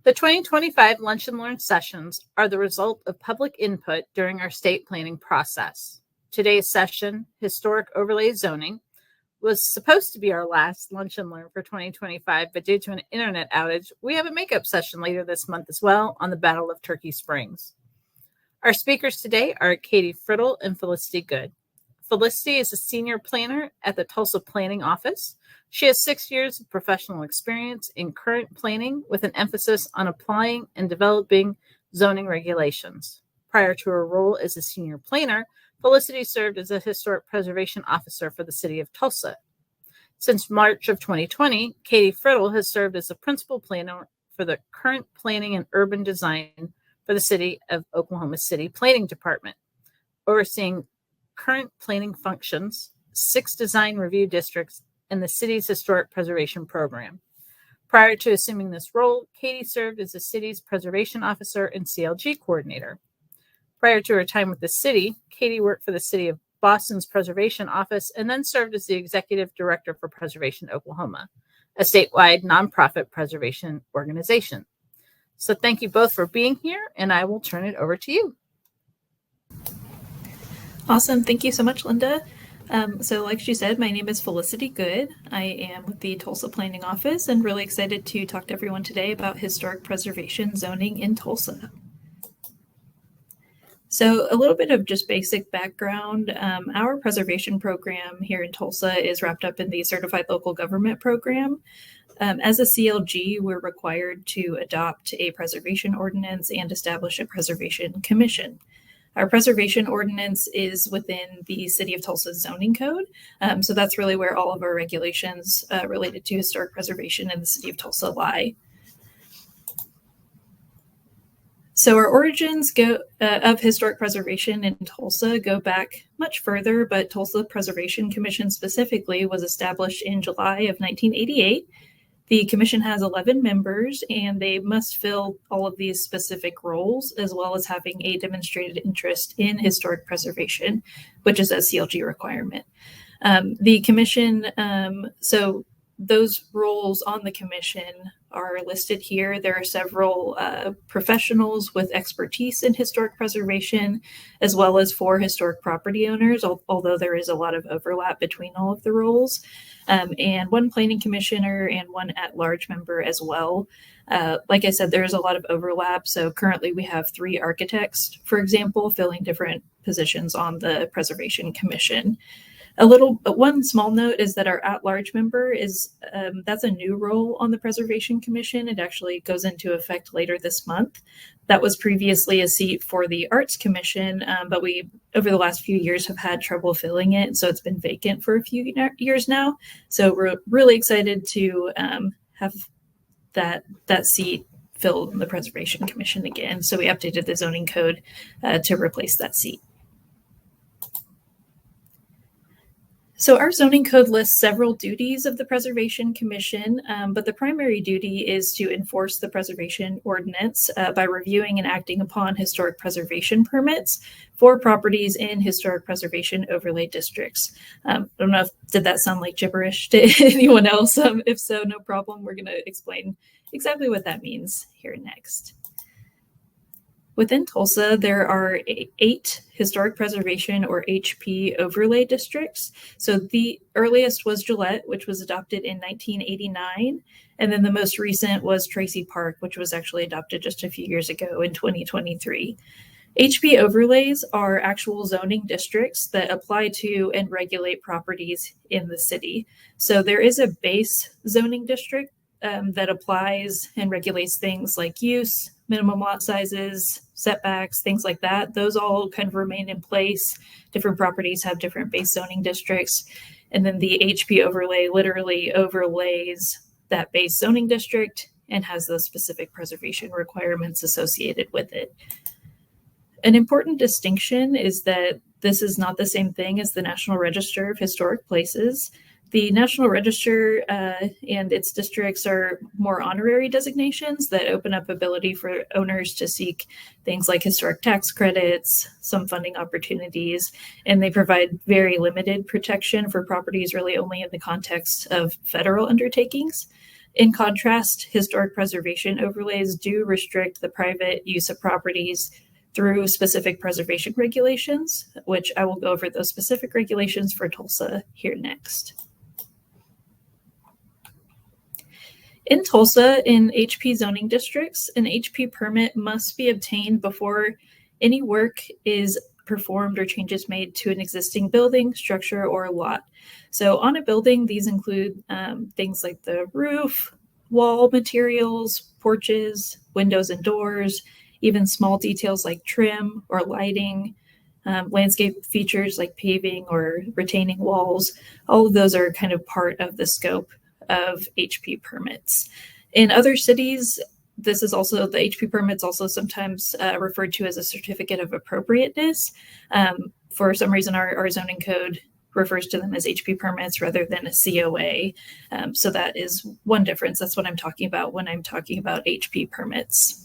The 2025 Lunch and Learn sessions are the result of public input during our state planning process. Today's session, Historic Overlay Zoning, was supposed to be our last Lunch and Learn for 2025, but due to an internet outage, we have a makeup session later this month as well on the Battle of Turkey Springs. Our speakers today are Kathryn Fiddle and Felicity Good. Felicity is a senior planner at the Tulsa Planning Office. She has 6 years of professional experience in current planning with an emphasis on applying and developing zoning regulations. Prior to her role as a senior planner, Felicity served as a historic preservation officer for the City of Tulsa. Since March of 2020, Kathryn Fiddle has served as a principal planner for the current planning and urban design for the City of Oklahoma City Planning Department, overseeing current planning functions, 6 design review districts, and the city's historic preservation program. Prior to assuming this role, Katie served as the city's preservation officer and CLG coordinator. Prior to her time with the city, Katie worked for the City of Boston's Preservation Office and then served as the executive director for Preservation Oklahoma, a statewide nonprofit preservation organization. So thank you both for being here, and I will turn it over to you. Awesome. Thank you so much, Linda. So like she said, my name is Felicity Good. I am with the Tulsa Planning Office and really excited to talk to everyone today about historic preservation zoning in Tulsa. So a little bit of just basic background. Our preservation program here in Tulsa is wrapped up in the Certified Local Government Program. As a CLG, we're required to adopt a preservation ordinance and establish a preservation commission. Our preservation ordinance is within the City of Tulsa zoning code. So that's really where all of our regulations related to historic preservation in the City of Tulsa lie. So our origins of historic preservation in Tulsa go back much further, but Tulsa Preservation Commission specifically was established in July of 1988. The commission has 11 members, and they must fill all of these specific roles, as well as having a demonstrated interest in historic preservation, which is a CLG requirement. The commission, so those roles on the commission are listed here. There are several professionals with expertise in historic preservation, as well as 4 historic property owners, although there is a lot of overlap between all of the roles, and 1 planning commissioner and 1 at-large member as well. Like I said, there's a lot of overlap. So currently we have 3 architects, for example, filling different positions on the Preservation Commission. One small note is that our at-large member is, that's a new role on the Preservation Commission. It actually goes into effect later this month. That was previously a seat for the Arts Commission, but we, over the last few years, have had trouble filling it. So it's been vacant for a few years now. So we're really excited to have that seat filled in the Preservation Commission again. So we updated the zoning code to replace that seat. So our zoning code lists several duties of the Preservation Commission, but the primary duty is to enforce the preservation ordinance by reviewing and acting upon historic preservation permits for properties in historic preservation overlay districts. I don't know did that sound like gibberish to anyone else? If so, no problem. We're going to explain exactly what that means here next. Within Tulsa, there are 8 historic preservation or HP overlay districts. So the earliest was Gillette, which was adopted in 1989. And then the most recent was Tracy Park, which was actually adopted just a few years ago in 2023. HP overlays are actual zoning districts that apply to and regulate properties in the city. So there is a base zoning district that applies and regulates things like use, minimum lot sizes, setbacks, things like that. Those all kind of remain in place. Different properties have different base zoning districts. And then the HP overlay literally overlays that base zoning district and has those specific preservation requirements associated with it. An important distinction is that this is not the same thing as the National Register of Historic Places. The National Register and its districts are more honorary designations that open up ability for owners to seek things like historic tax credits, some funding opportunities, and they provide very limited protection for properties really only in the context of federal undertakings. In contrast, historic preservation overlays do restrict the private use of properties through specific preservation regulations, which I will go over those specific regulations for Tulsa here next. In Tulsa, in HP zoning districts, an HP permit must be obtained before any work is performed or changes made to an existing building, structure, or lot. So on a building, these include things like the roof, wall materials, porches, windows and doors, even small details like trim or lighting, landscape features like paving or retaining walls. All of those are kind of part of the scope of HP permits. In other cities, this is also, the HP permit's also sometimes referred to as a certificate of appropriateness. For some reason, our zoning code refers to them as HP permits rather than a COA. So that is one difference. That's what I'm talking about when I'm talking about HP permits.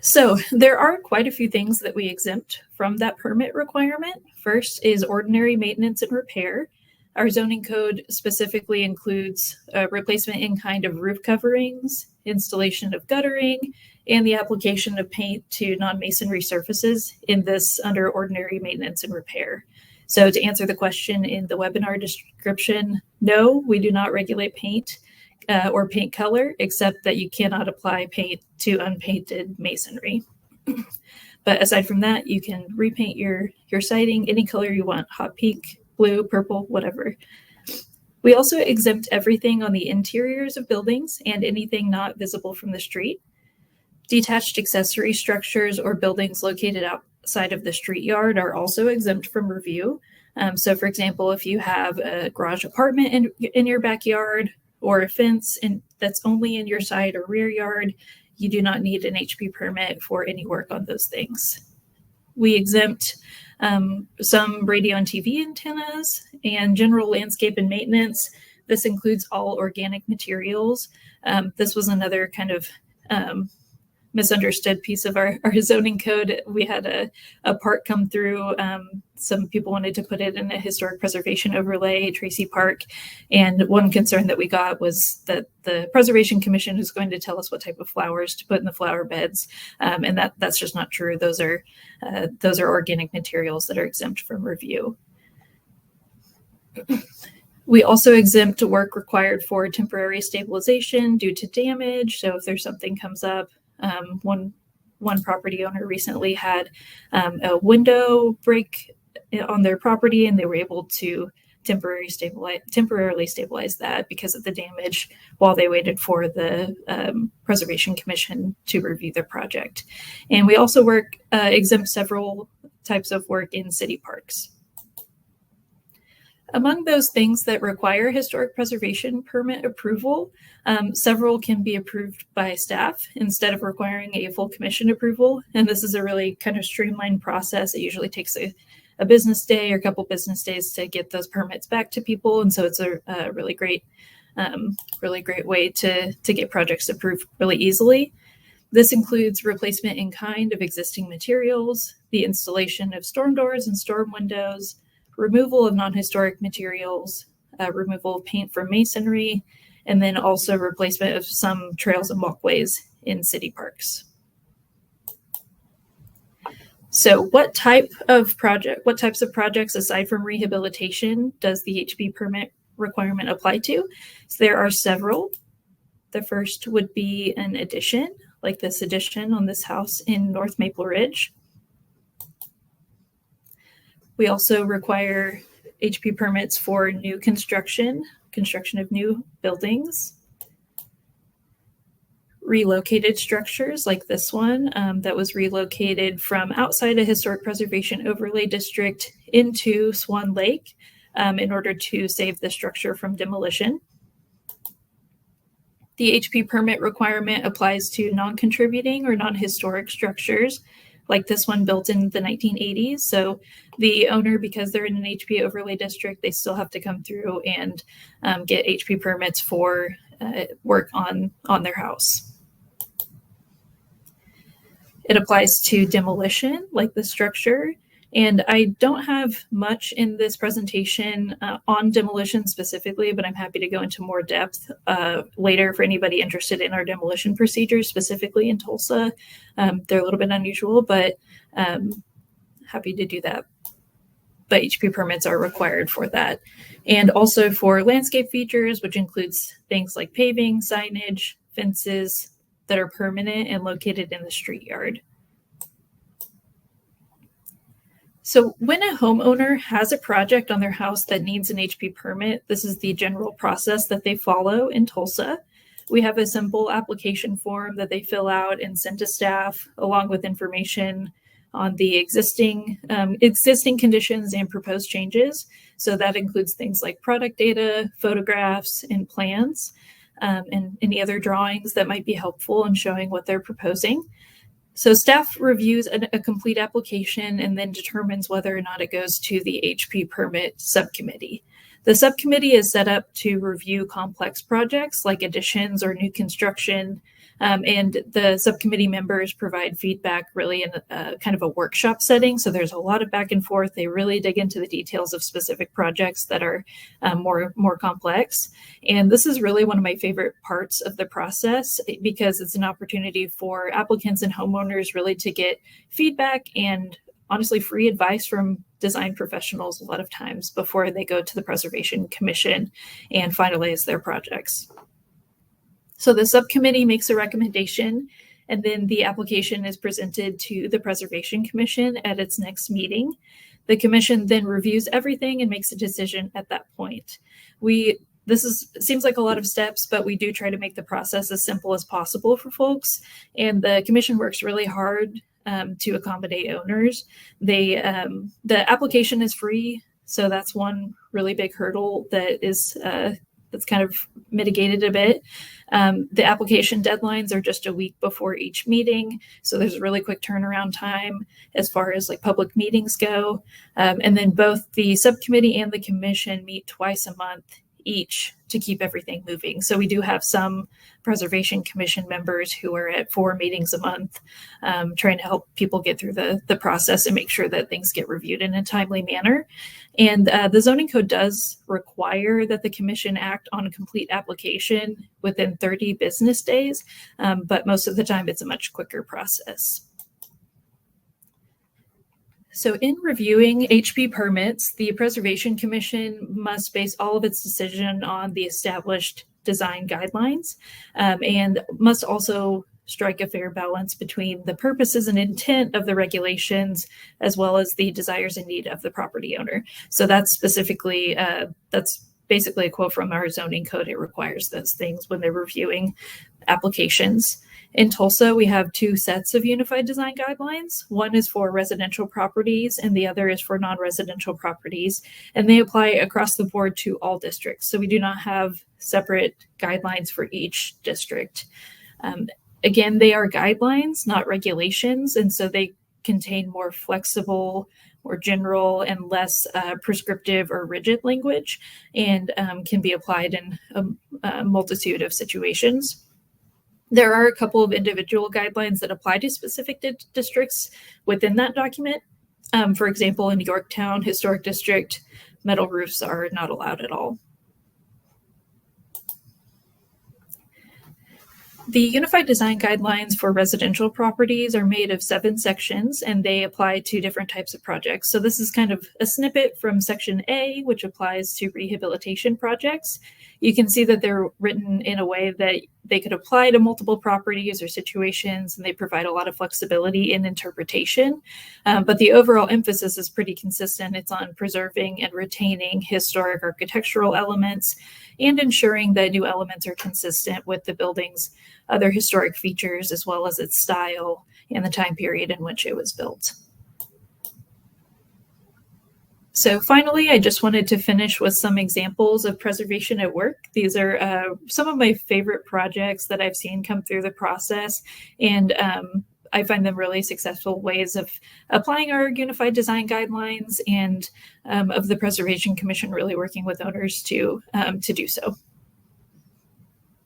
So there are quite a few things that we exempt from that permit requirement. First is ordinary maintenance and repair. Our zoning code specifically includes replacement in kind of roof coverings, installation of guttering, and the application of paint to non-masonry surfaces in this under ordinary maintenance and repair. So to answer the question in the webinar description, no, we do not regulate paint or paint color, except that you cannot apply paint to unpainted masonry. But aside from that, you can repaint your siding any color you want, hot pink, blue, purple, whatever. We also exempt everything on the interiors of buildings and anything not visible from the street. Detached accessory structures or buildings located outside of the street yard are also exempt from review. So for example, if you have a garage apartment in your backyard or a fence that's only in your side or rear yard, you do not need an HP permit for any work on those things. We exempt some radio and TV antennas and general landscape and maintenance. This includes all organic materials. This was another kind of misunderstood piece of our zoning code. We had a park come through. Some people wanted to put it in a historic preservation overlay, Tracy Park. And one concern that we got was that the Preservation Commission is going to tell us what type of flowers to put in the flower beds. And that's just not true. Those are organic materials that are exempt from review. We also exempt work required for temporary stabilization due to damage. So if there's something comes up, one property owner recently had a window break on their property, and they were able to temporarily stabilize that because of the damage while they waited for the Preservation Commission to review the project. And we also exempt several types of work in city parks. Among those things that require historic preservation permit approval, several can be approved by staff instead of requiring a full commission approval. And this is a really kind of streamlined process. It usually takes a business day or a couple business days to get those permits back to people. And so it's a really great way to get projects approved really easily. This includes replacement in kind of existing materials, the installation of storm doors and storm windows, removal of non-historic materials, removal of paint from masonry, and then also replacement of some trails and walkways in city parks. So what types of projects aside from rehabilitation does the HP permit requirement apply to? So there are several. The first would be an addition, like this addition on this house in North Maple Ridge. We also require HP permits for new construction of new buildings, relocated structures like this one that was relocated from outside a historic preservation overlay district into Swan Lake in order to save the structure from demolition. The HP permit requirement applies to non-contributing or non-historic structures like this one built in the 1980s. So the owner, because they're in an HP overlay district, they still have to come through and get HP permits for work on their house. It applies to demolition, like the structure, And I don't have much in this presentation on demolition specifically, but I'm happy to go into more depth later for anybody interested in our demolition procedures, specifically in Tulsa. They're a little bit unusual, but happy to do that. But HP permits are required for that. And also for landscape features, which includes things like paving, signage, fences that are permanent and located in the street yard. So when a homeowner has a project on their house that needs an HP permit, this is the general process that they follow in Tulsa. We have a simple application form that they fill out and send to staff, along with information on the existing conditions and proposed changes. So that includes things like product data, photographs, and plans, and any other drawings that might be helpful in showing what they're proposing. So staff reviews a complete application and then determines whether or not it goes to the HP permit subcommittee. The subcommittee is set up to review complex projects like additions or new construction, and the subcommittee members provide feedback really in a kind of a workshop setting. So there's a lot of back and forth. They really dig into the details of specific projects that are more complex. And this is really one of my favorite parts of the process because it's an opportunity for applicants and homeowners really to get feedback and honestly free advice from design professionals a lot of times before they go to the Preservation Commission and finalize their projects. So the subcommittee makes a recommendation, and then the application is presented to the Preservation Commission at its next meeting. The commission then reviews everything and makes a decision at that point. Seems like a lot of steps, but we do try to make the process as simple as possible for folks. And the commission works really hard to accommodate owners. The application is free, so that's one really big hurdle that's kind of mitigated a bit. The application deadlines are just a week before each meeting, so there's a really quick turnaround time as far as like public meetings go. And then both the subcommittee and the commission meet twice a month each to keep everything moving. So we do have some Preservation Commission members who are at 4 meetings a month, trying to help people get through the process and make sure that things get reviewed in a timely manner. And the zoning code does require that the commission act on a complete application within 30 business days, but most of the time it's a much quicker process. So in reviewing HP permits, the Preservation Commission must base all of its decision on the established design guidelines, and must also strike a fair balance between the purposes and intent of the regulations, as well as the desires and need of the property owner. So that's basically a quote from our zoning code. It requires those things when they're reviewing applications. In Tulsa, we have 2 sets of unified design guidelines. One is for residential properties and the other is for non-residential properties. And they apply across the board to all districts. So we do not have separate guidelines for each district. Again, they are guidelines, not regulations. And so they contain more flexible, more general, and less prescriptive or rigid language, and can be applied in a multitude of situations. There are a couple of individual guidelines that apply to specific districts within that document. For example, in Yorktown Historic District, metal roofs are not allowed at all. The Unified Design Guidelines for residential properties are made of 7 sections, and they apply to different types of projects. So this is kind of a snippet from Section A, which applies to rehabilitation projects. You can see that they're written in a way that they could apply to multiple properties or situations, and they provide a lot of flexibility in interpretation. But the overall emphasis is pretty consistent. It's on preserving and retaining historic architectural elements and ensuring that new elements are consistent with the building's other historic features, as well as its style and the time period in which it was built. So finally, I just wanted to finish with some examples of preservation at work. These are some of my favorite projects that I've seen come through the process, and I find them really successful ways of applying our unified design guidelines, and of the Preservation Commission really working with owners to do so.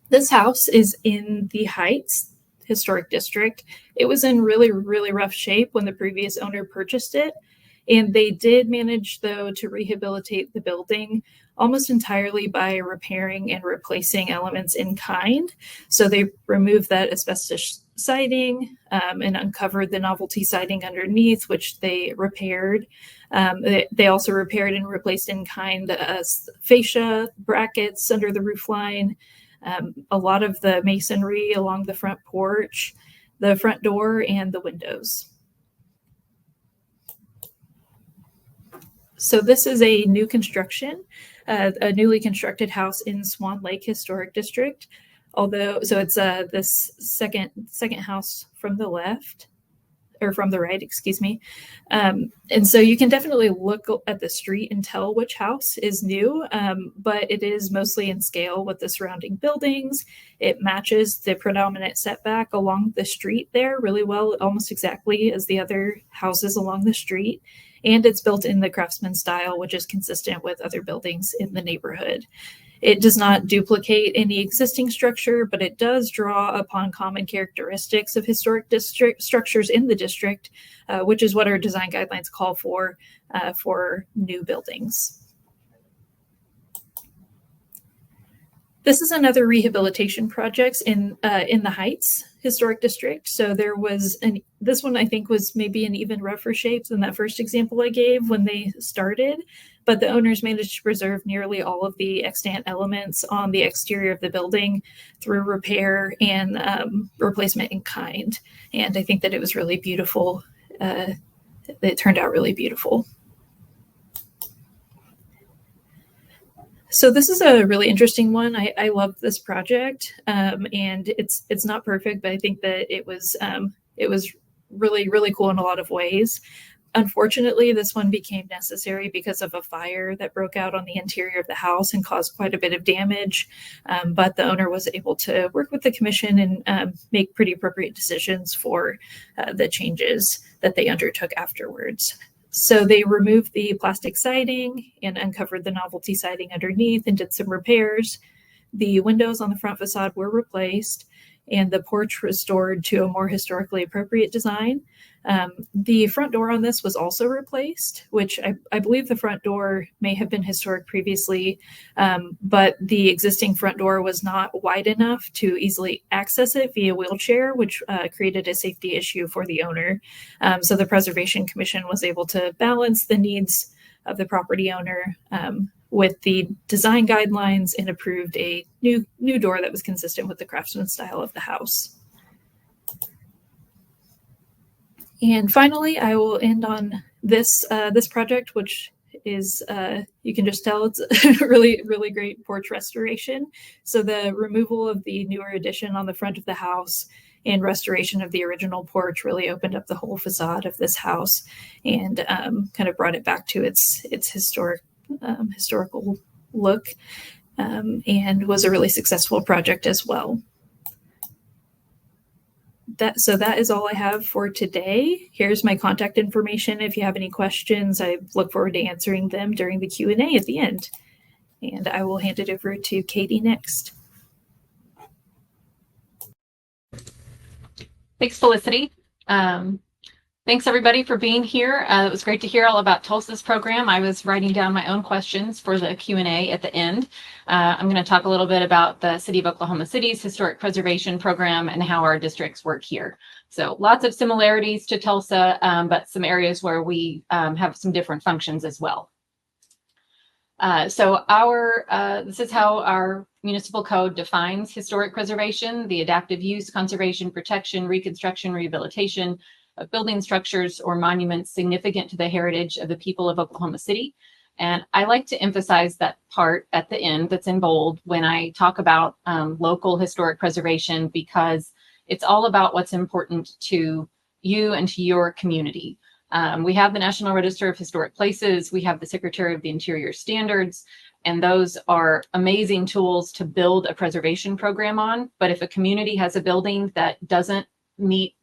This house is in the Heights Historic District. It was in really, really rough shape when the previous owner purchased it. And they did manage, though, to rehabilitate the building almost entirely by repairing and replacing elements in kind. So they removed that asbestos siding and uncovered the novelty siding underneath, which they repaired. They also repaired and replaced in kind fascia brackets under the roof line, a lot of the masonry along the front porch, the front door, and the windows. So this is a new construction, a newly constructed house in Swan Lake Historic District. So it's this second house from the left, or from the right, excuse me. And so you can definitely look at the street and tell which house is new, but it is mostly in scale with the surrounding buildings. It matches the predominant setback along the street there really well, almost exactly as the other houses along the street. And it's built in the craftsman style, which is consistent with other buildings in the neighborhood. It does not duplicate any existing structure, but it does draw upon common characteristics of historic district structures in the district, which is what our design guidelines call for new buildings. This is another rehabilitation project in the Heights Historic District. So there was this one I think was maybe an even rougher shape than that first example I gave when they started, but the owners managed to preserve nearly all of the extant elements on the exterior of the building through repair and replacement in kind. And I think that it was really beautiful. It turned out really beautiful. So this is a really interesting one. I love this project, and it's not perfect, but I think that it was really, really cool in a lot of ways. Unfortunately, this one became necessary because of a fire that broke out on the interior of the house and caused quite a bit of damage. But the owner was able to work with the commission and make pretty appropriate decisions for the changes that they undertook afterwards. So they removed the plastic siding and uncovered the novelty siding underneath and did some repairs. The windows on the front facade were replaced and the porch restored to a more historically appropriate design. The front door on this was also replaced, which I believe the front door may have been historic previously, but the existing front door was not wide enough to easily access it via wheelchair, which created a safety issue for the owner. So the Preservation Commission was able to balance the needs of the property owner with the design guidelines and approved a new door that was consistent with the craftsman style of the house. And finally, I will end on this project, which is, you can just tell it's a really, really great porch restoration. So the removal of the newer addition on the front of the house and restoration of the original porch really opened up the whole facade of this house and kind of brought it back to its historical look, and was a really successful project as well. So that is all I have for today. Here's my contact information. If you have any questions, I look forward to answering them during the Q&A at the end. And I will hand it over to Katie next. Thanks, Felicity. Thanks everybody for being here. It was great to hear all about Tulsa's program. I was writing down my own questions for the Q&A at the end. I'm going to talk a little bit about the City of Oklahoma City's Historic Preservation Program and how our districts work here. So lots of similarities to Tulsa, but some areas where we have some different functions as well. So this is how our municipal code defines historic preservation: the adaptive use, conservation, protection, reconstruction, rehabilitation of building structures or monuments significant to the heritage of the people of Oklahoma City. And I like to emphasize that part at the end that's in bold when I talk about local historic preservation, because it's all about what's important to you and to your community. We have the National Register of Historic Places. We have the Secretary of the Interior Standards, and those are amazing tools to build a preservation program on. But if a community has a building that doesn't meet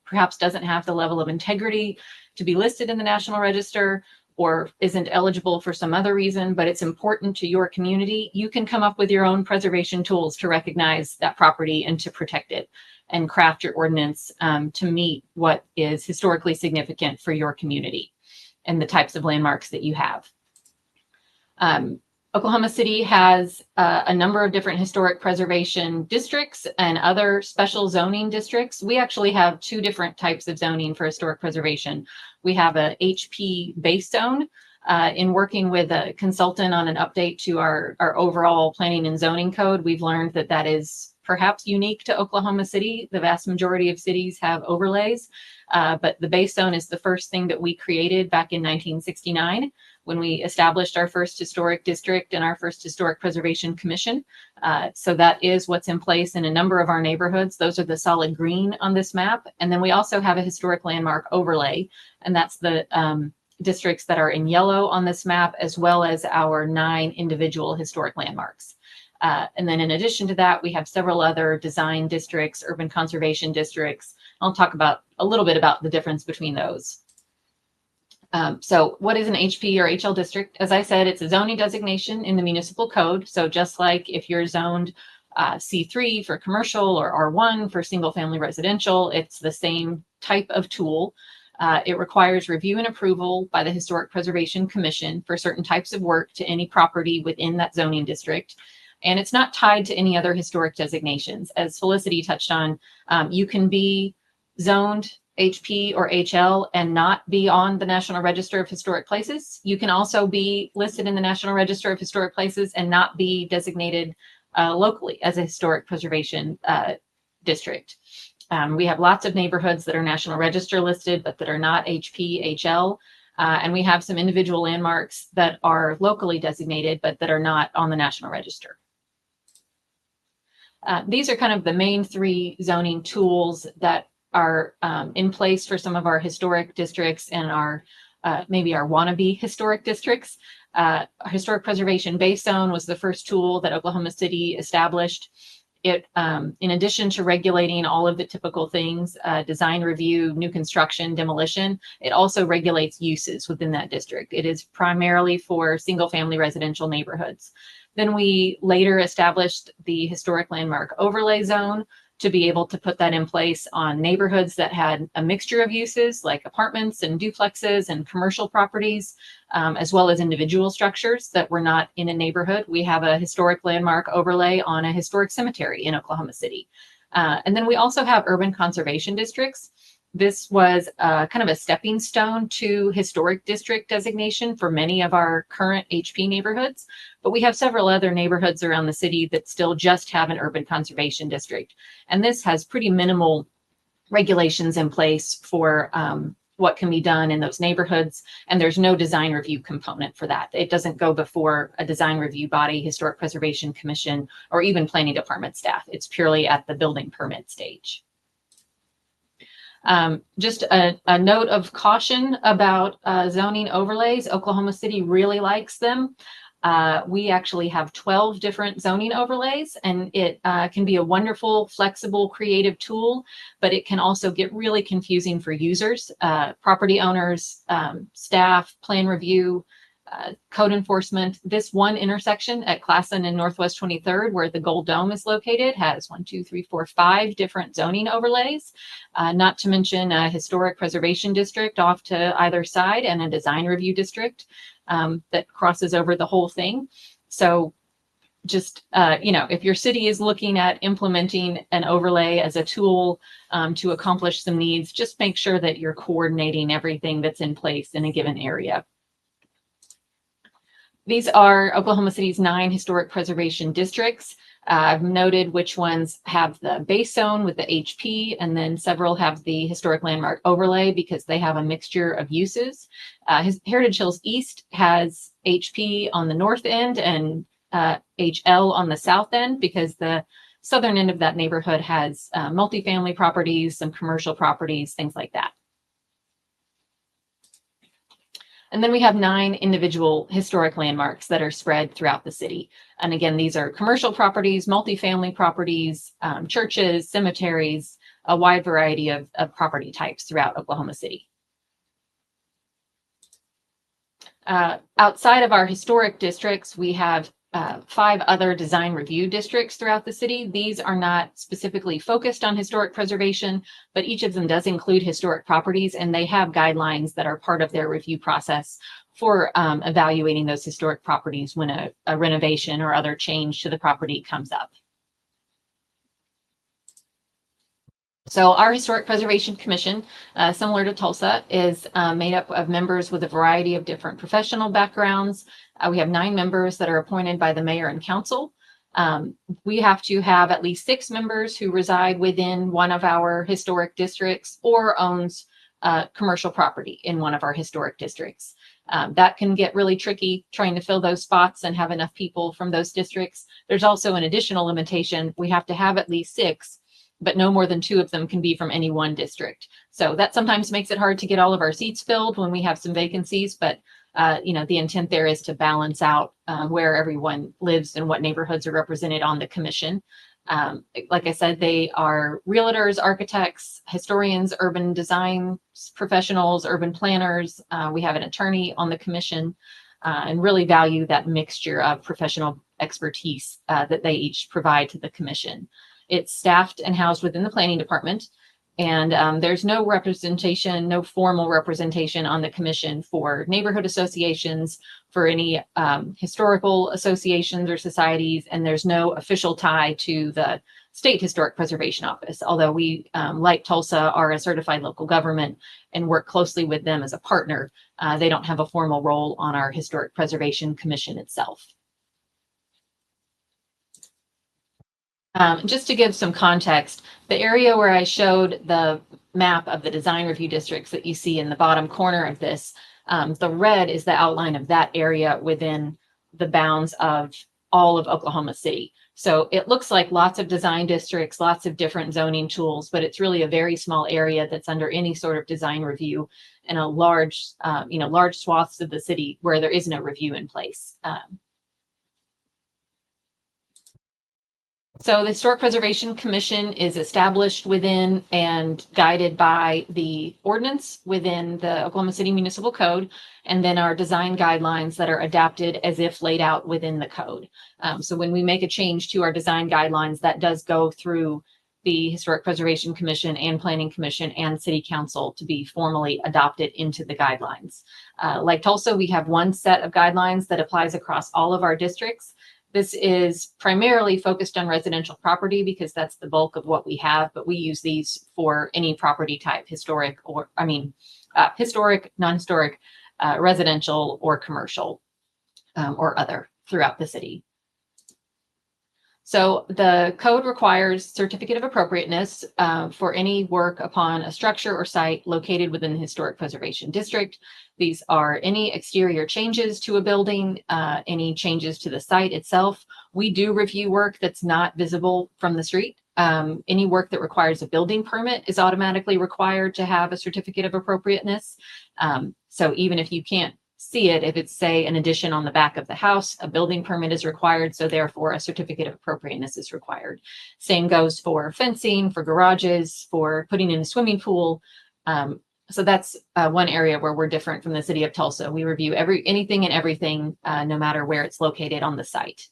perhaps doesn't have the level of integrity to be listed in the National Register, or isn't eligible for some other reason, but it's important to your community, you can come up with your own preservation tools to recognize that property and to protect it, and craft your ordinance to meet what is historically significant for your community and the types of landmarks that you have. Oklahoma City has a number of different historic preservation districts and other special zoning districts. We actually have 2 different types of zoning for historic preservation. We have a HP base zone. In working with a consultant on an update to our overall planning and zoning code, we've learned that that is perhaps unique to Oklahoma City. The vast majority of cities have overlays, but the base zone is the first thing that we created back in 1969 when we established our first historic district and our first historic preservation commission. So that is what's in place in a number of our neighborhoods. Those are the solid green on this map. And then we also have a historic landmark overlay, and that's the districts that are in yellow on this map, as well as our 9 individual historic landmarks. And then in addition to that, we have several other design districts, urban conservation districts. I'll talk about a little bit about the difference between those. So what is an HP or HL district? As I said, it's a zoning designation in the municipal code. So just like if you're zoned C3 for commercial or R1 for single family residential, it's the same type of tool. It requires review and approval by the Historic Preservation Commission for certain types of work to any property within that zoning district. And it's not tied to any other historic designations. As Felicity touched on, you can be zoned HP or HL and not be on the National Register of Historic Places. You can also be listed in the National Register of Historic Places and not be designated locally as a historic preservation district. We have lots of neighborhoods that are National Register listed, but that are not HP, HL. And we have some individual landmarks that are locally designated, but that are not on the National Register. These are kind of the main 3 zoning tools that are in place for some of our historic districts and our maybe our wannabe historic districts. Historic Preservation Base Zone was the first tool that Oklahoma City established. It, in addition to regulating all of the typical things, design review, new construction, demolition, it also regulates uses within that district. It is primarily for single family residential neighborhoods. Then we later established the Historic Landmark Overlay Zone to be able to put that in place on neighborhoods that had a mixture of uses like apartments and duplexes and commercial properties, as well as individual structures that were not in a neighborhood. We have a historic landmark overlay on a historic cemetery in Oklahoma City. And then we also have urban conservation districts. This was kind of a stepping stone to historic district designation for many of our current HP neighborhoods, but we have several other neighborhoods around the city that still just have an urban conservation district. And this has pretty minimal regulations in place for what can be done in those neighborhoods. And there's no design review component for that. It doesn't go before a design review body, Historic Preservation Commission, or even planning department staff. It's purely at the building permit stage. Just a note of caution about zoning overlays. Oklahoma City really likes them. We actually have 12 different zoning overlays, and it can be a wonderful, flexible, creative tool, but it can also get really confusing for users, property owners, staff, plan review, code enforcement. This one intersection at Classen and Northwest 23rd, where the Gold Dome is located, has 5 different zoning overlays, not to mention a historic preservation district off to either side and a design review district that crosses over the whole thing. So just, if your city is looking at implementing an overlay as a tool to accomplish some needs, just make sure that you're coordinating everything that's in place in a given area. These are Oklahoma City's 9 historic preservation districts. I've noted which ones have the base zone with the HP, and then several have the historic landmark overlay because they have a mixture of uses. Heritage Hills East has HP on the north end and HL on the south end because the southern end of that neighborhood has multifamily properties, some commercial properties, things like that. And then we have 9 individual historic landmarks that are spread throughout the city. And again, these are commercial properties, multifamily properties, churches, cemeteries, a wide variety of property types throughout Oklahoma City. Outside of our historic districts, we have 5 other design review districts throughout the city. These are not specifically focused on historic preservation, but each of them does include historic properties, and they have guidelines that are part of their review process for evaluating those historic properties when a renovation or other change to the property comes up. So our Historic Preservation Commission, similar to Tulsa, is made up of members with a variety of different professional backgrounds. We have 9 members that are appointed by the mayor and council. We have to have at least 6 members who reside within one of our historic districts or owns commercial property in one of our historic districts. That can get really tricky trying to fill those spots and have enough people from those districts. There's also an additional limitation. We have to have at least 6, but no more than 2 of them can be from any one district. So that sometimes makes it hard to get all of our seats filled when we have some vacancies, but the intent there is to balance out where everyone lives and what neighborhoods are represented on the commission. Like I said, they are realtors, architects, historians, urban design professionals, urban planners. We have an attorney on the commission and really value that mixture of professional expertise that they each provide to the commission. It's staffed and housed within the planning department, and there's no representation, no formal representation on the commission for neighborhood associations, for any historical associations or societies, and there's no official tie to the State Historic Preservation Office, although we, like Tulsa, are a certified local government and work closely with them as a partner. They don't have a formal role on our Historic Preservation Commission itself. Just to give some context, the area where I showed the map of the design review districts that you see in the bottom corner of this, the red is the outline of that area within the bounds of all of Oklahoma City. So it looks like lots of design districts, lots of different zoning tools, but it's really a very small area that's under any sort of design review, and a large swaths of the city where there is no review in place. So the Historic Preservation Commission is established within and guided by the ordinance within the Oklahoma City Municipal Code, and then our design guidelines that are adapted as if laid out within the code. So when we make a change to our design guidelines, that does go through the Historic Preservation Commission and Planning Commission and City Council to be formally adopted into the guidelines. Like Tulsa, we have one set of guidelines that applies across all of our districts. This is primarily focused on residential property because that's the bulk of what we have, but we use these for any property type, historic, non-historic, residential, or commercial, or other throughout the city. So the code requires certificate of appropriateness for any work upon a structure or site located within the Historic Preservation District. These are any exterior changes to a building, any changes to the site itself. We do review work that's not visible from the street. Any work that requires a building permit is automatically required to have a certificate of appropriateness. So even if you can't see it, if it's, say, an addition on the back of the house, a building permit is required, so therefore a certificate of appropriateness is required. Same goes for fencing, for garages, for putting in a swimming pool. So that's one area where we're different from the city of Tulsa. We review anything and everything, no matter where it's located on the site.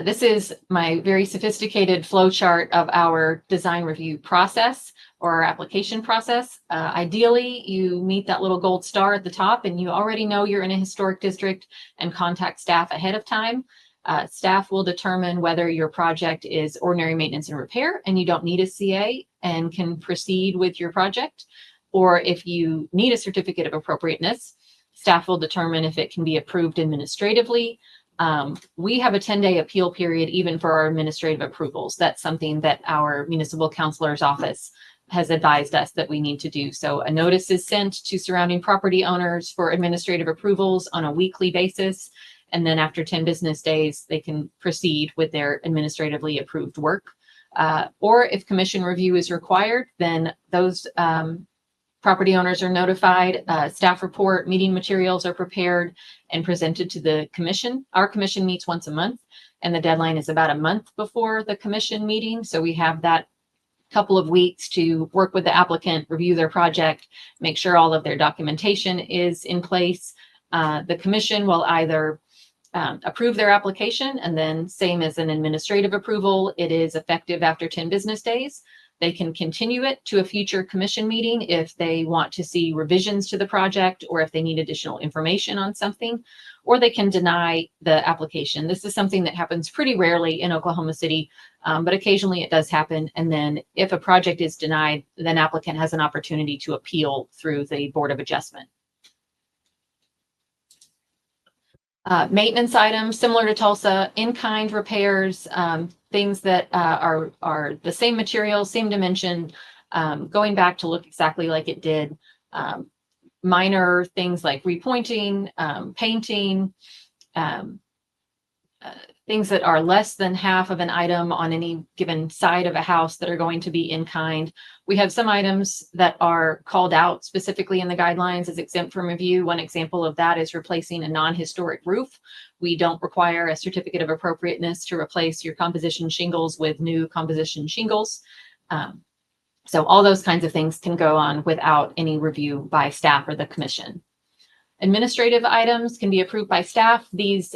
This is my very sophisticated flow chart of our design review process, or our application process. Ideally, you meet that little gold star at the top and you already know you're in a historic district and contact staff ahead of time. Staff will determine whether your project is ordinary maintenance and repair and you don't need a CA and can proceed with your project. Or if you need a certificate of appropriateness, staff will determine if it can be approved administratively. We have a 10-day appeal period even for our administrative approvals. That's something that our municipal counselor's office has advised us that we need to do. So a notice is sent to surrounding property owners for administrative approvals on a weekly basis. And then after 10 business days, they can proceed with their administratively approved work. Or if commission review is required, then those property owners are notified, staff report, meeting materials are prepared and presented to the commission. Our commission meets once a month, and the deadline is about a month before the commission meeting. So we have that couple of weeks to work with the applicant, review their project, make sure all of their documentation is in place. The commission will either approve their application, and then same as an administrative approval, it is effective after 10 business days. They can continue it to a future commission meeting if they want to see revisions to the project or if they need additional information on something, or they can deny the application. This is something that happens pretty rarely in Oklahoma City, but occasionally it does happen. And then if a project is denied, then applicant has an opportunity to appeal through the Board of Adjustment. Maintenance items, similar to Tulsa, in-kind repairs, things that are the same materials, same dimension, going back to look exactly like it did. Minor things like repointing, painting, things that are less than half of an item on any given side of a house that are going to be in kind. We have some items that are called out specifically in the guidelines as exempt from review. One example of that is replacing a non-historic roof. We don't require a certificate of appropriateness to replace your composition shingles with new composition shingles. So all those kinds of things can go on without any review by staff or the commission. Administrative items can be approved by staff. These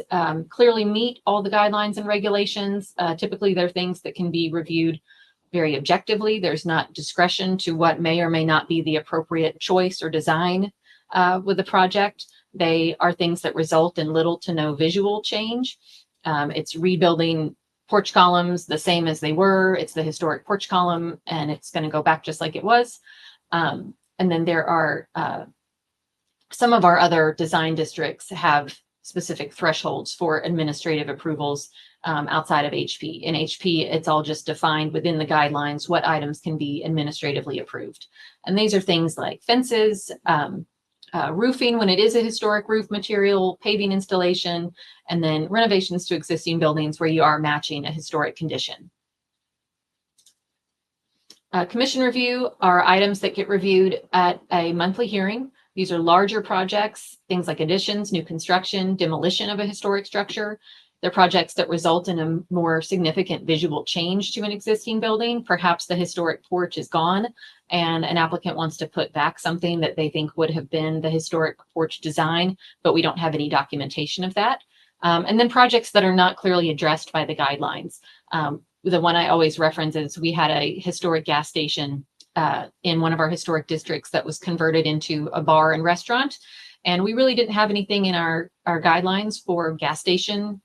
clearly meet all the guidelines and regulations. Typically, they're things that can be reviewed very objectively. There's not discretion to what may or may not be the appropriate choice or design with the project. They are things that result in little to no visual change. It's rebuilding porch columns the same as they were. It's the historic porch column, and it's going to go back just like it was. And then there are some of our other design districts have specific thresholds for administrative approvals outside of HP. In HP, it's all just defined within the guidelines what items can be administratively approved. And these are things like fences, roofing when it is a historic roof material, paving installation, and then renovations to existing buildings where you are matching a historic condition. Commission review are items that get reviewed at a monthly hearing. These are larger projects, things like additions, new construction, demolition of a historic structure. They're projects that result in a more significant visual change to an existing building. Perhaps the historic porch is gone and an applicant wants to put back something that they think would have been the historic porch design, but we don't have any documentation of that. And then projects that are not clearly addressed by the guidelines. The one I always reference is we had a historic gas station in one of our historic districts that was converted into a bar and restaurant. And we really didn't have anything in our guidelines for gas station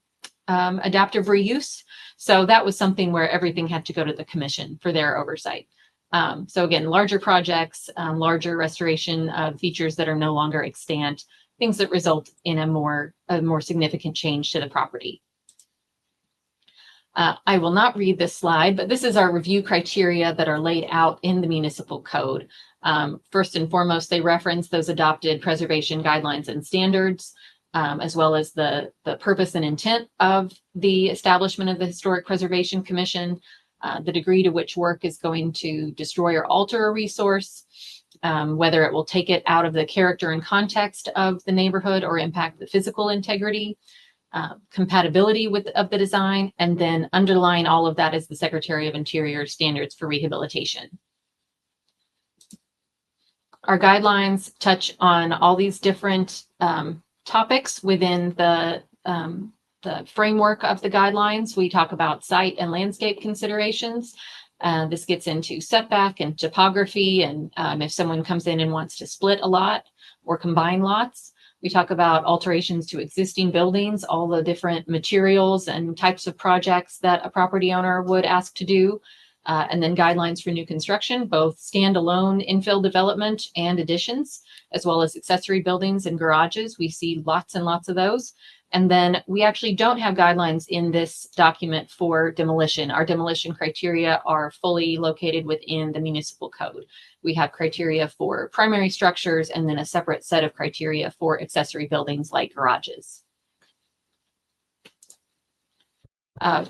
adaptive reuse. So that was something where everything had to go to the commission for their oversight. So again, larger projects, larger restoration of features that are no longer extant, things that result in a more significant change to the property. I will not read this slide, but this is our review criteria that are laid out in the municipal code. First and foremost, they reference those adopted preservation guidelines and standards, as well as the purpose and intent of the establishment of the Historic Preservation Commission, the degree to which work is going to destroy or alter a resource, whether it will take it out of the character and context of the neighborhood or impact the physical integrity, compatibility of the design, and then underlying all of that is the Secretary of Interior standards for rehabilitation. Our guidelines touch on all these different topics within the framework of the guidelines. We talk about site and landscape considerations. This gets into setback and topography, and if someone comes in and wants to split a lot or combine lots. We talk about alterations to existing buildings, all the different materials and types of projects that a property owner would ask to do, and then guidelines for new construction, both standalone infill development and additions, as well as accessory buildings and garages. We see lots and lots of those. And then we actually don't have guidelines in this document for demolition. Our demolition criteria are fully located within the municipal code. We have criteria for primary structures and then a separate set of criteria for accessory buildings like garages.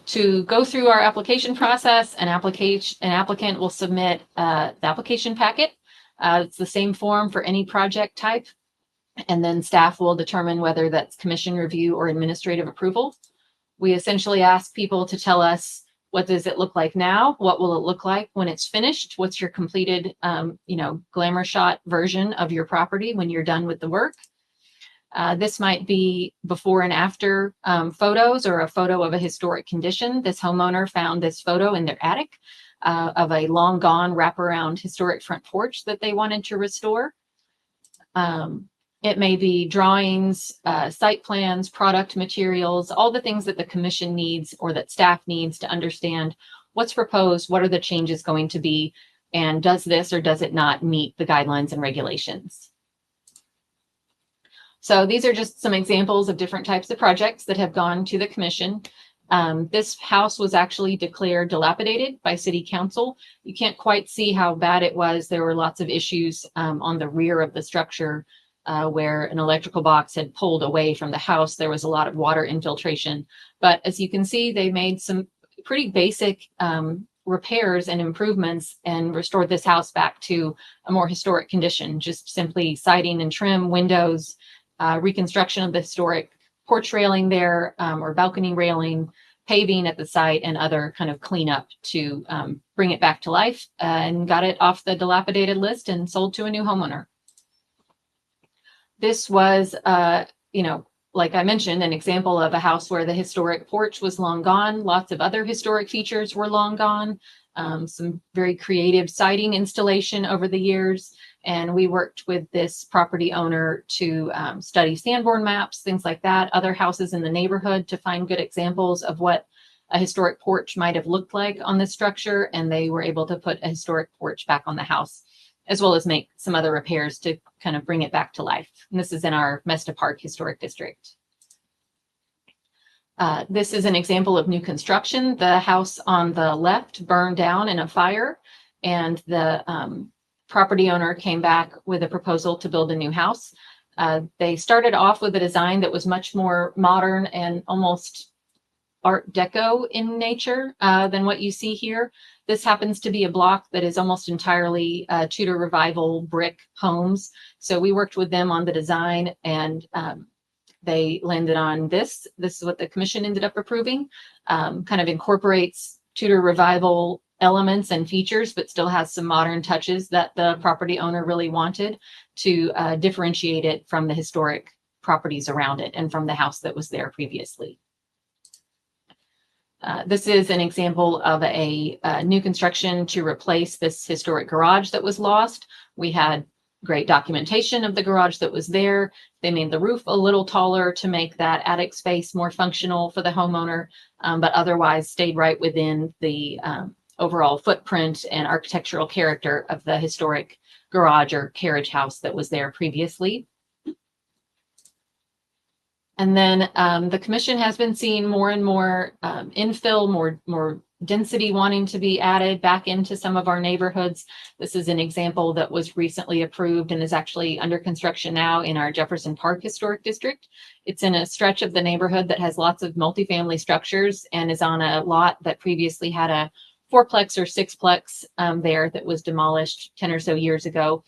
To go through our application process, an applicant will submit the application packet. It's the same form for any project type. And then staff will determine whether that's commission review or administrative approval. We essentially ask people to tell us What does it look like now? What will it look like when it's finished? What's your completed, glamour shot version of your property when you're done with the work? This might be before and after photos, or a photo of a historic condition. This homeowner found this photo in their attic of a long gone wraparound historic front porch that they wanted to restore. It may be drawings, site plans, product materials, all the things that the commission needs or that staff needs to understand what's proposed, what are the changes going to be, and does this or does it not meet the guidelines and regulations. So these are just some examples of different types of projects that have gone to the commission. This house was actually declared dilapidated by City Council. You can't quite see how bad it was. There were lots of issues on the rear of the structure where an electrical box had pulled away from the house. There was a lot of water infiltration. But as you can see, they made some pretty basic repairs and improvements and restored this house back to a more historic condition, just simply siding and trim, windows, reconstruction of the historic porch railing there, or balcony railing, paving at the site, and other kind of cleanup to bring it back to life, and got it off the dilapidated list and sold to a new homeowner. This was, like I mentioned, an example of a house where the historic porch was long gone. Lots of other historic features were long gone. Some very creative siding installation over the years. And we worked with this property owner to study Sanborn maps, things like that, other houses in the neighborhood to find good examples of what a historic porch might have looked like on this structure. And they were able to put a historic porch back on the house, as well as make some other repairs to kind of bring it back to life. And this is in our Mesta Park Historic District. This is an example of new construction. The house on the left burned down in a fire, and the property owner came back with a proposal to build a new house. They started off with a design that was much more modern and almost Art Deco in nature than what you see here. This happens to be a block that is almost entirely Tudor Revival brick homes. So we worked with them on the design, and they landed on this. This is what the commission ended up approving. Kind of incorporates Tudor Revival elements and features, but still has some modern touches that the property owner really wanted to differentiate it from the historic properties around it and from the house that was there previously. This is an example of a new construction to replace this historic garage that was lost. We had great documentation of the garage that was there. They made the roof a little taller to make that attic space more functional for the homeowner, but otherwise stayed right within the overall footprint and architectural character of the historic garage or carriage house that was there previously. And then the commission has been seeing more and more infill, more density wanting to be added back into some of our neighborhoods. This is an example that was recently approved and is actually under construction now in our Jefferson Park Historic District. It's in a stretch of the neighborhood that has lots of multifamily structures and is on a lot that previously had a fourplex or sixplex there that was demolished 10 or so years ago.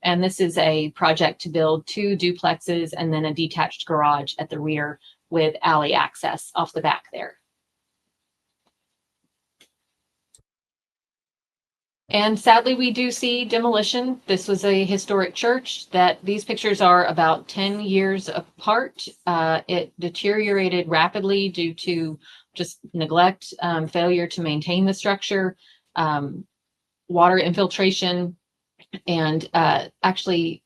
And this is a project to build 2 duplexes and then a detached garage at the rear with alley access off the back there. And sadly, we do see demolition. This was a historic church that these pictures are about 10 years apart. It deteriorated rapidly due to just neglect, failure to maintain the structure, water infiltration, and actually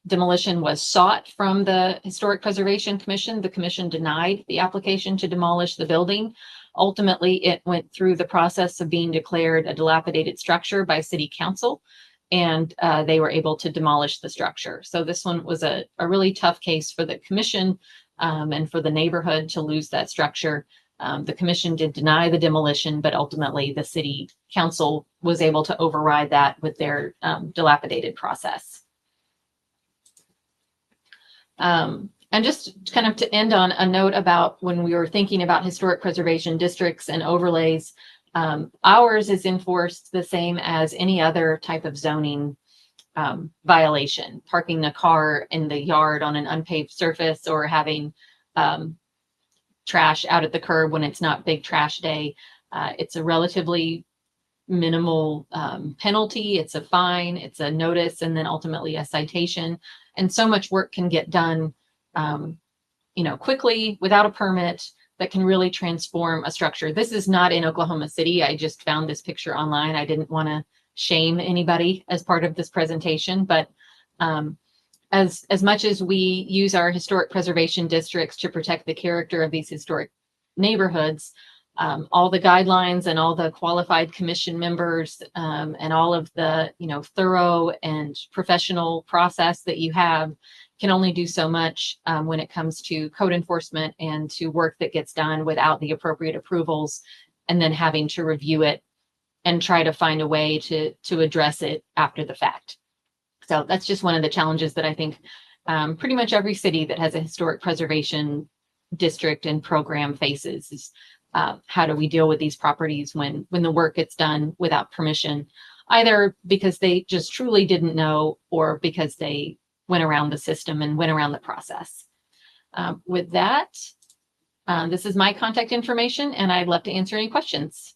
demolition was sought from the Historic Preservation Commission. The commission denied the application to demolish the building. Ultimately, it went through the process of being declared a dilapidated structure by City Council, and they were able to demolish the structure. So this one was a really tough case for the commission and for the neighborhood to lose that structure. The commission did deny the demolition, but ultimately the City Council was able to override that with their dilapidated process. And just kind of to end on a note about when we were thinking about historic preservation districts and overlays, ours is enforced the same as any other type of zoning violation, parking a car in the yard on an unpaved surface or having trash out at the curb when it's not big trash day. It's a relatively minimal penalty. It's a fine, it's a notice, and then ultimately a citation. And so much work can get done, quickly without a permit that can really transform a structure. This is not in Oklahoma City. I just found this picture online. I didn't want to shame anybody as part of this presentation, but as much as we use our historic preservation districts to protect the character of these historic neighborhoods, all the guidelines and all the qualified commission members and all of the thorough and professional process that you have can only do so much when it comes to code enforcement and to work that gets done without the appropriate approvals, and then having to review it and try to find a way to address it after the fact. So that's just one of the challenges that I think pretty much every city that has a historic preservation district and program faces is how do we deal with these properties when the work gets done without permission, either because they just truly didn't know or because they went around the system and went around the process. With that, this is my contact information, and I'd love to answer any questions.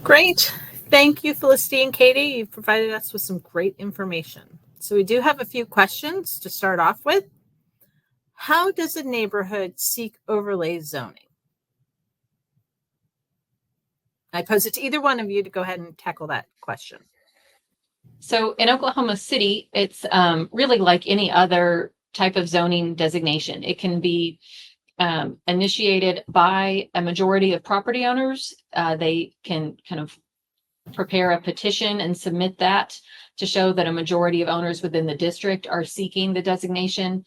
Great. Thank you, Felicity and Katie. You've provided us with some great information. So we do have a few questions to start off with. How does a neighborhood seek overlay zoning? I pose it to either one of you to go ahead and tackle that question. So in Oklahoma City, it's really like any other type of zoning designation. It can be initiated by a majority of property owners. They can kind of prepare a petition and submit that to show that a majority of owners within the district are seeking the designation.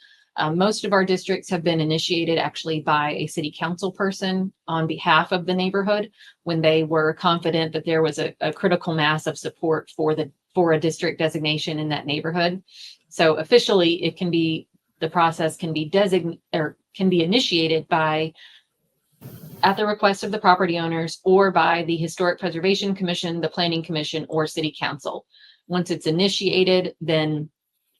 Most of our districts have been initiated actually by a city council person on behalf of the neighborhood when they were confident that there was a critical mass of support for a district designation in that neighborhood. So officially, the process can be initiated by, at the request of the property owners, or by the Historic Preservation Commission, the Planning Commission, or City Council. Once it's initiated, then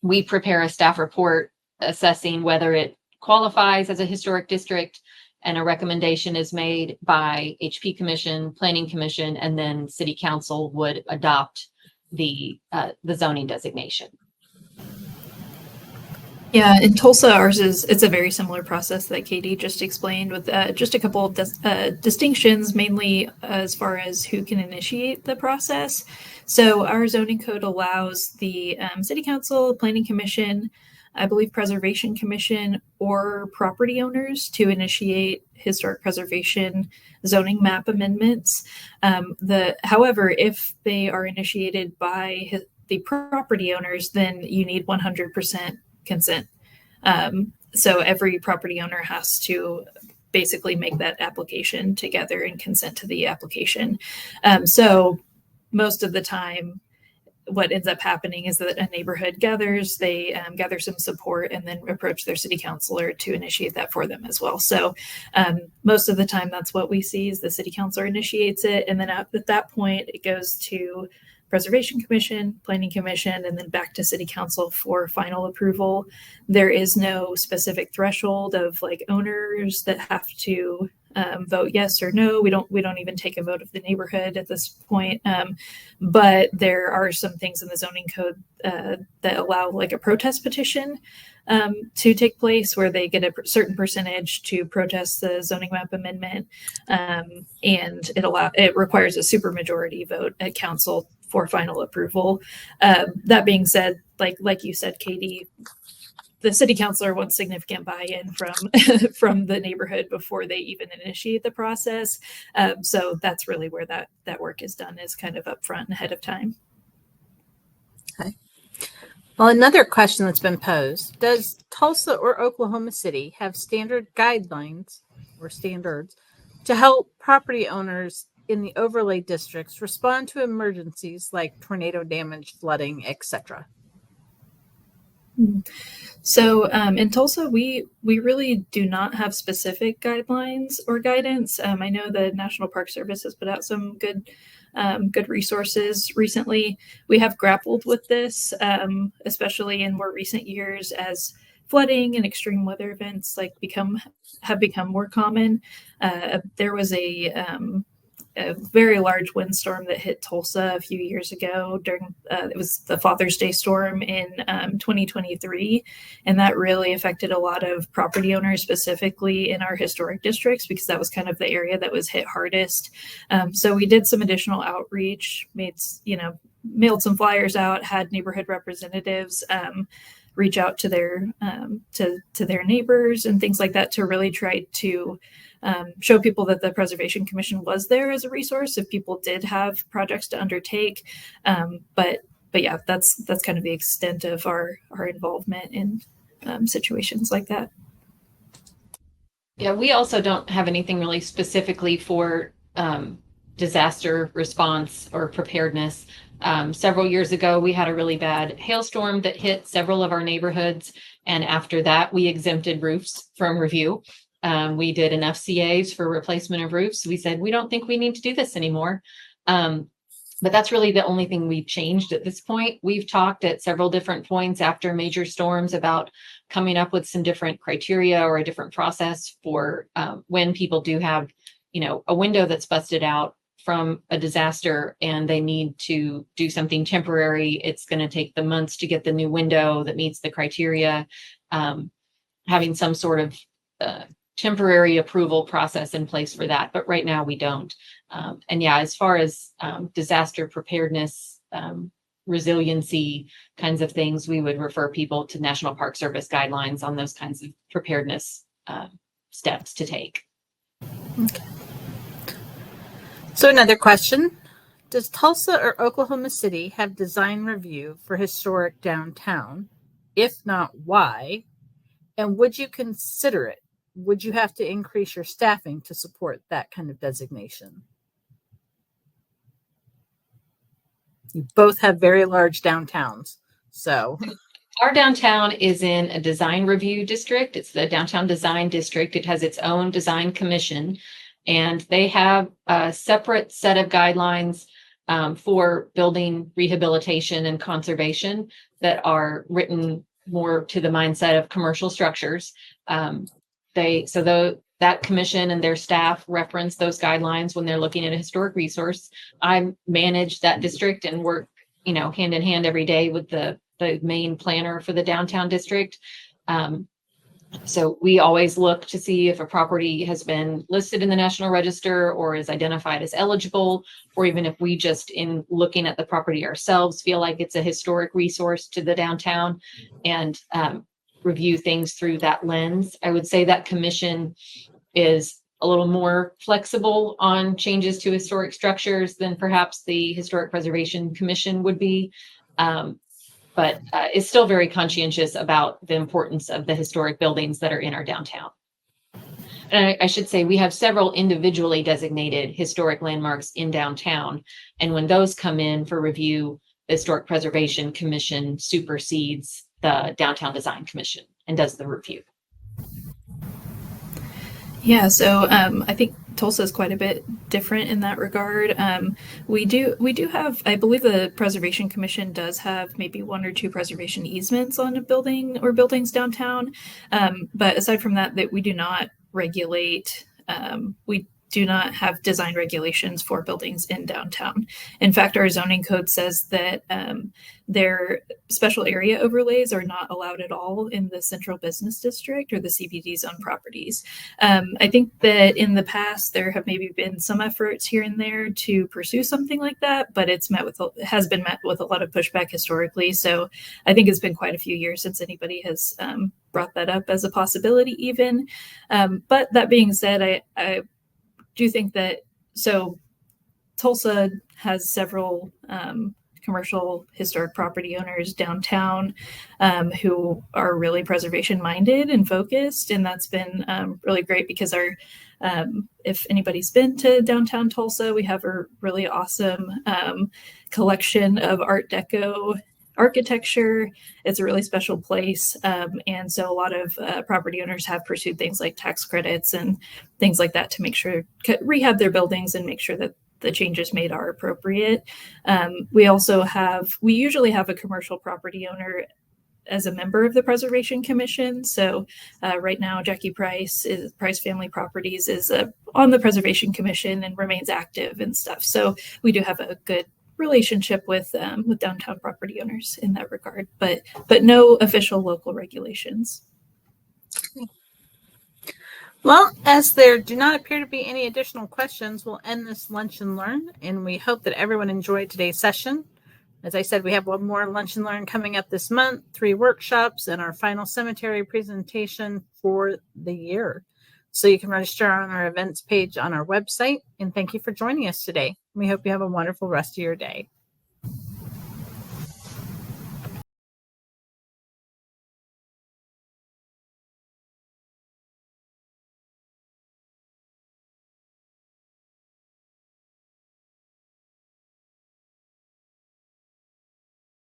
we prepare a staff report assessing whether it qualifies as a historic district, and a recommendation is made by HP Commission, Planning Commission, and then City Council would adopt the zoning designation. Yeah, in Tulsa, it's a very similar process that Katie just explained, with just a couple of distinctions, mainly as far as who can initiate the process. So our zoning code allows the City Council, Planning Commission, I believe Preservation Commission, or property owners to initiate historic preservation zoning map amendments. However, if they are initiated by the property owners, then you need 100% consent. So every property owner has to basically make that application together and consent to the application. So most of the time, what ends up happening is that a neighborhood gathers, they gather some support, and then approach their city councilor to initiate that for them as well. So most of the time, that's what we see is the city councilor initiates it. And then at that point, it goes to Preservation Commission, Planning Commission, and then back to City Council for final approval. There is no specific threshold of like owners that have to vote yes or no. We don't even take a vote of the neighborhood at this point. But there are some things in the zoning code that allow like a protest petition to take place, where they get a certain percentage to protest the zoning map amendment, and it requires a supermajority vote at council for final approval. That being said, like you said, Katie, the city councilor wants significant buy-in from the neighborhood before they even initiate the process. So that's really where that work is done, is kind of upfront and ahead of time. Okay. Well, another question that's been posed: does Tulsa or Oklahoma City have standard guidelines or standards to help property owners in the overlay districts respond to emergencies like tornado damage, flooding, etc.? So in Tulsa, we really do not have specific guidelines or guidance. I know the National Park Service has put out some good resources recently. We have grappled with this, especially in more recent years, as flooding and extreme weather events have become more common. There was a very large windstorm that hit Tulsa a few years ago during it was the Father's Day storm in 2023, and that really affected a lot of property owners, specifically in our historic districts, because that was kind of the area that was hit hardest. So we did some additional outreach, mailed some flyers out, had neighborhood representatives reach out to their neighbors and things like that to really try to show people that the Preservation Commission was there as a resource if people did have projects to undertake. But yeah, that's kind of the extent of our involvement in situations like that. Yeah, we also don't have anything really specifically for disaster response or preparedness. Several years ago, we had a really bad hailstorm that hit several of our neighborhoods. And after that, we exempted roofs from review. We did enough CAs for replacement of roofs. We said, we don't think we need to do this anymore. But that's really the only thing we've changed at this point. We've talked at several different points after major storms about coming up with some different criteria or a different process for when people do have, a window that's busted out from a disaster and they need to do something temporary. It's going to take them months to get the new window that meets the criteria. Having some sort of temporary approval process in place for that, but right now we don't. And yeah, as far as disaster preparedness, resiliency kinds of things, we would refer people to National Park Service guidelines on those kinds of preparedness steps to take. Okay. So another question, does Tulsa or Oklahoma City have design review for historic downtown? If not, why? And would you consider it? Would you have to increase your staffing to support that kind of designation? You both have very large downtowns, so. Our downtown is in a design review district. It's the Downtown Design District. It has its own design commission, and they have a separate set of guidelines for building rehabilitation and conservation that are written more to the mindset of commercial structures. That commission and their staff reference those guidelines when they're looking at a historic resource. I manage that district and work, hand in hand every day with the main planner for the downtown district. So we always look to see if a property has been listed in the National Register or is identified as eligible, or even if we just, in looking at the property ourselves, feel like it's a historic resource to the downtown, and review things through that lens. I would say that commission is a little more flexible on changes to historic structures than perhaps the Historic Preservation Commission would be. But is still very conscientious about the importance of the historic buildings that are in our downtown. And I should say we have several individually designated historic landmarks in downtown. And when those come in for review, the Historic Preservation Commission supersedes the Downtown Design Commission and does the review. Yeah, so I think Tulsa is quite a bit different in that regard. We do have, I believe the Preservation Commission does have maybe one or two preservation easements on a building or buildings downtown. But aside from that, we do not regulate, we do not have design regulations for buildings in downtown. In fact, our zoning code says that their special area overlays are not allowed at all in the central business district or the CBD zone properties. I think that in the past, there have maybe been some efforts here and there to pursue something like that, but has been met with a lot of pushback historically. So I think it's been quite a few years since anybody has brought that up as a possibility even. But that being said, I do think that, so Tulsa has several commercial historic property owners downtown who are really preservation minded and focused. And that's been really great because if anybody's been to downtown Tulsa, we have a really awesome collection of Art Deco architecture. It's a really special place. And so a lot of property owners have pursued things like tax credits and things like that to make sure rehab their buildings and make sure that the changes made are appropriate. We usually have a commercial property owner as a member of the Preservation Commission. So right now, Jackie Price Family Properties is on the Preservation Commission and remains active and stuff. So we do have a good relationship with downtown property owners in that regard, but no official local regulations. Well, as there do not appear to be any additional questions, we'll end this lunch and learn, and we hope that everyone enjoyed today's session. As I said, we have one more lunch and learn coming up this month, 3 workshops, and our final cemetery presentation for the year. So you can register on our events page on our website, and thank you for joining us today. We hope you have a wonderful rest of your day.